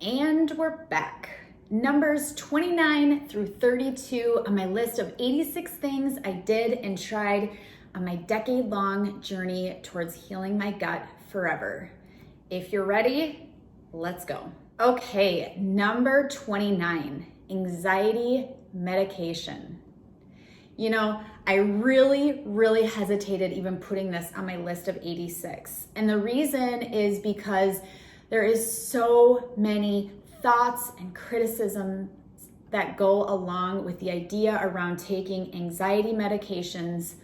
And we're back. Numbers 29 through 32 on my list of 86 things I did and tried on my decade-long journey towards healing my gut forever. If you're ready, let's go. Okay, number 29, anxiety medication. You know, I really hesitated even putting this on my list of 86. And the reason is because there is so many thoughts and criticisms that go along with the idea around taking anxiety medications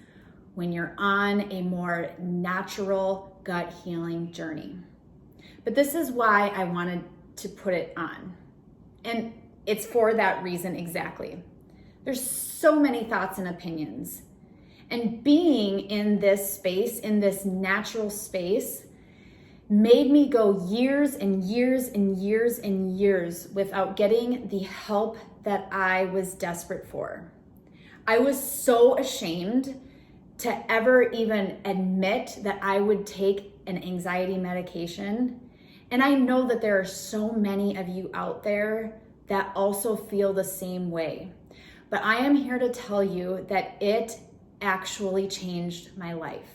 when you're on a more natural gut healing journey. But this is why I wanted to put it on. And it's for that reason exactly. There's so many thoughts and opinions. And being in this space, in this natural space, made me go years and years and years and years without getting the help that I was desperate for. I was so ashamed to ever even admit that I would take an anxiety medication. And I know that there are so many of you out there that also feel the same way. But I am here to tell you that it actually changed my life.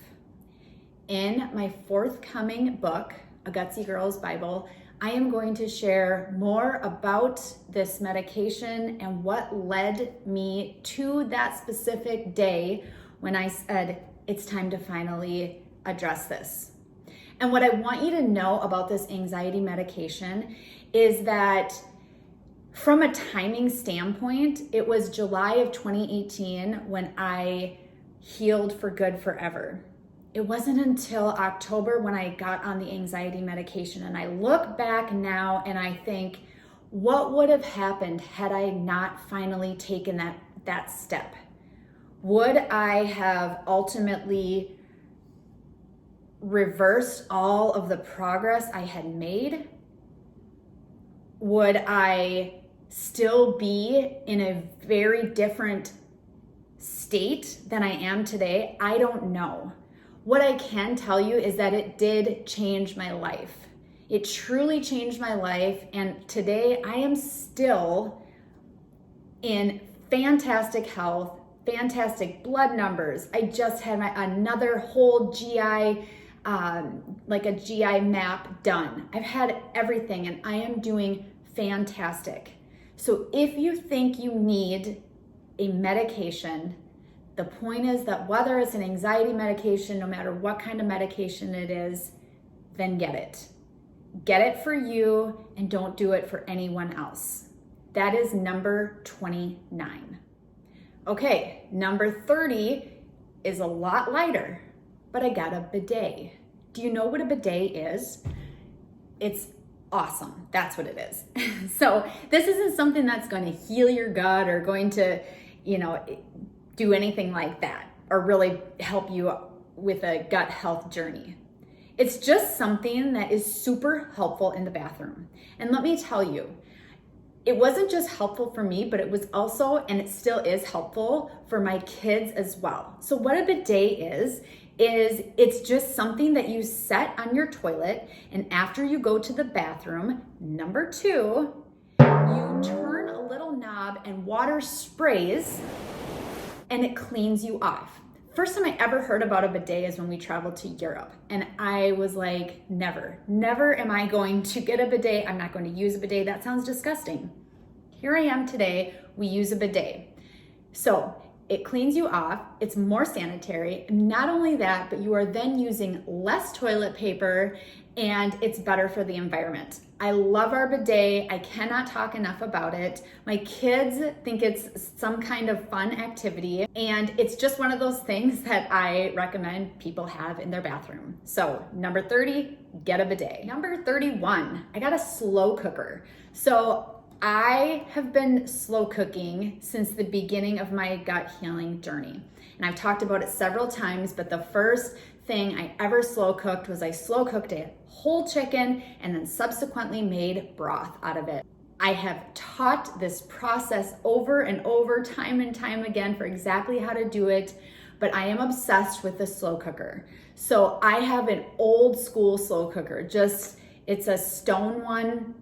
In my forthcoming book, A Gutsy Girl's Bible, I am going to share more about this medication and what led me to that specific day when I said, it's time to finally address this. And what I want you to know about this anxiety medication is that from a timing standpoint, it was July of 2018 when I healed for good forever. It wasn't until October when I got on the anxiety medication, and I look back now and I think, what would have happened had I not finally taken that step? Would I have ultimately reversed all of the progress I had made? Would I still be in a very different state than I am today? I don't know. What I can tell you is that it did change my life. It truly changed my life, and today I am still in fantastic health, fantastic blood numbers. I just had another whole GI, like a GI map done. I've had everything and I am doing fantastic. So if you think you need a medication, the point is that whether it's an anxiety medication, no matter what kind of medication it is, then get it. Get it for you and don't do it for anyone else. That is number 29. Okay, number 30 is a lot lighter, but I got a bidet. Do you know what a bidet is? It's awesome. That's what it is. So this isn't something that's going to heal your gut or going to, do anything like that or really help you with a gut health journey. It's just something that is super helpful in the bathroom. And let me tell you, it wasn't just helpful for me, but it was also, and it still is helpful for my kids as well. So what a bidet is it's just something that you set on your toilet, and after you go to the bathroom, number 2, you turn a little knob and water sprays and it cleans you off. First time I ever heard about a bidet is when we traveled to Europe. And I was like, never am I going to get a bidet. I'm not going to use a bidet. That sounds disgusting. Here I am today, we use a bidet. So it cleans you off, it's more sanitary. Not only that, but you are then using less toilet paper and it's better for the environment. I love our bidet. I cannot talk enough about it. My kids think it's some kind of fun activity, and it's just one of those things that I recommend people have in their bathroom. So number 30, get a bidet. Number 31, I got a slow cooker. So I have been slow cooking since the beginning of my gut healing journey. And I've talked about it several times, but the first thing I ever slow cooked was I slow cooked a whole chicken and then subsequently made broth out of it. I have taught this process over and over, time and time again, for exactly how to do it, but I am obsessed with the slow cooker. So I have an old school slow cooker, it's a stone one.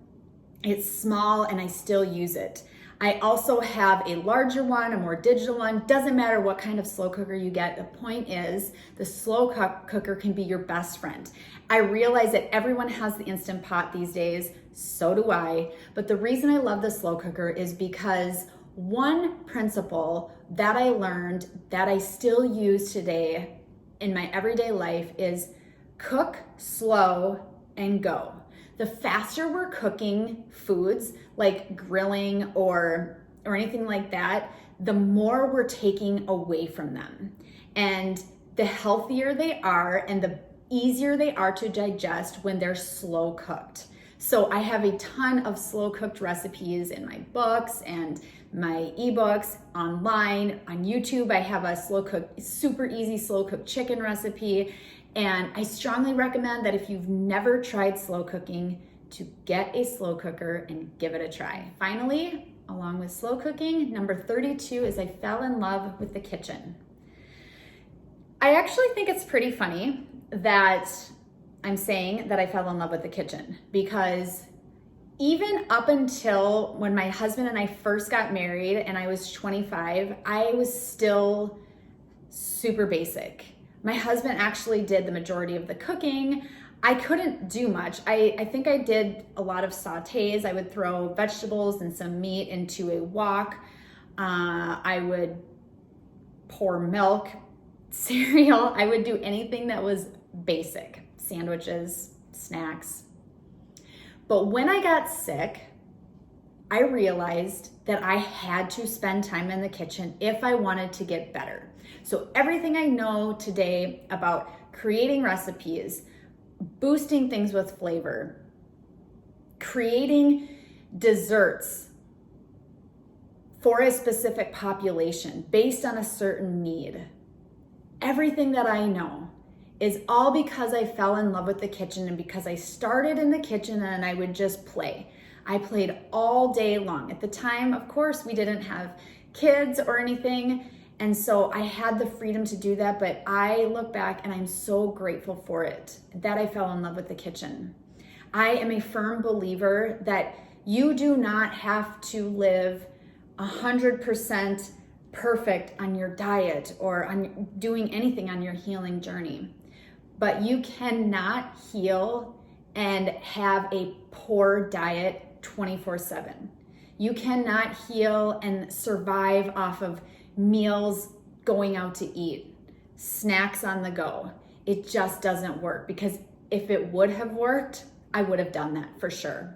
It's small and I still use it. I also have a larger one, a more digital one. Doesn't matter what kind of slow cooker you get. The point is the slow cooker can be your best friend. I realize that everyone has the Instant Pot these days. So do I. But the reason I love the slow cooker is because one principle that I learned that I still use today in my everyday life is cook slow and go. The faster we're cooking foods like grilling or anything like that, the more we're taking away from them. And the healthier they are and the easier they are to digest when they're slow cooked. So I have a ton of slow cooked recipes in my books and my ebooks online. On YouTube, I have a slow cooked, super easy slow cooked chicken recipe. And I strongly recommend that if you've never tried slow cooking, to get a slow cooker and give it a try. Finally, along with slow cooking, number 32 is I fell in love with the kitchen. I actually think it's pretty funny that I'm saying that I fell in love with the kitchen, because even up until when my husband and I first got married and I was 25, I was still super basic. My husband actually did the majority of the cooking. I couldn't do much. I think I did a lot of sautés. I would throw vegetables and some meat into a wok. I would pour milk, cereal. I would do anything that was basic. Sandwiches, snacks. But when I got sick, I realized that I had to spend time in the kitchen if I wanted to get better. So everything I know today about creating recipes, boosting things with flavor, creating desserts for a specific population based on a certain need, everything that I know is all because I fell in love with the kitchen and because I started in the kitchen and I would just play. I played all day long. At the time, of course, we didn't have kids or anything, and so I had the freedom to do that, but I look back and I'm so grateful for it, that I fell in love with the kitchen. I am a firm believer that you do not have to live 100% perfect on your diet or on doing anything on your healing journey, but you cannot heal and have a poor diet 24/7. You cannot heal and survive off of meals going out to eat, snacks on the go. It just doesn't work, because if it would have worked, I would have done that for sure.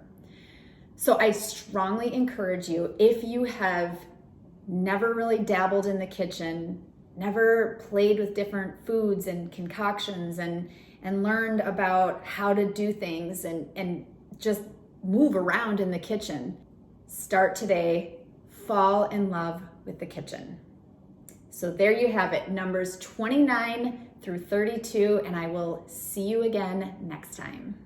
So I strongly encourage you, if you have never really dabbled in the kitchen, never played with different foods and concoctions and learned about how to do things and just move around in the kitchen, start today, fall in love with the kitchen. So there you have it, numbers 29 through 32, and I will see you again next time.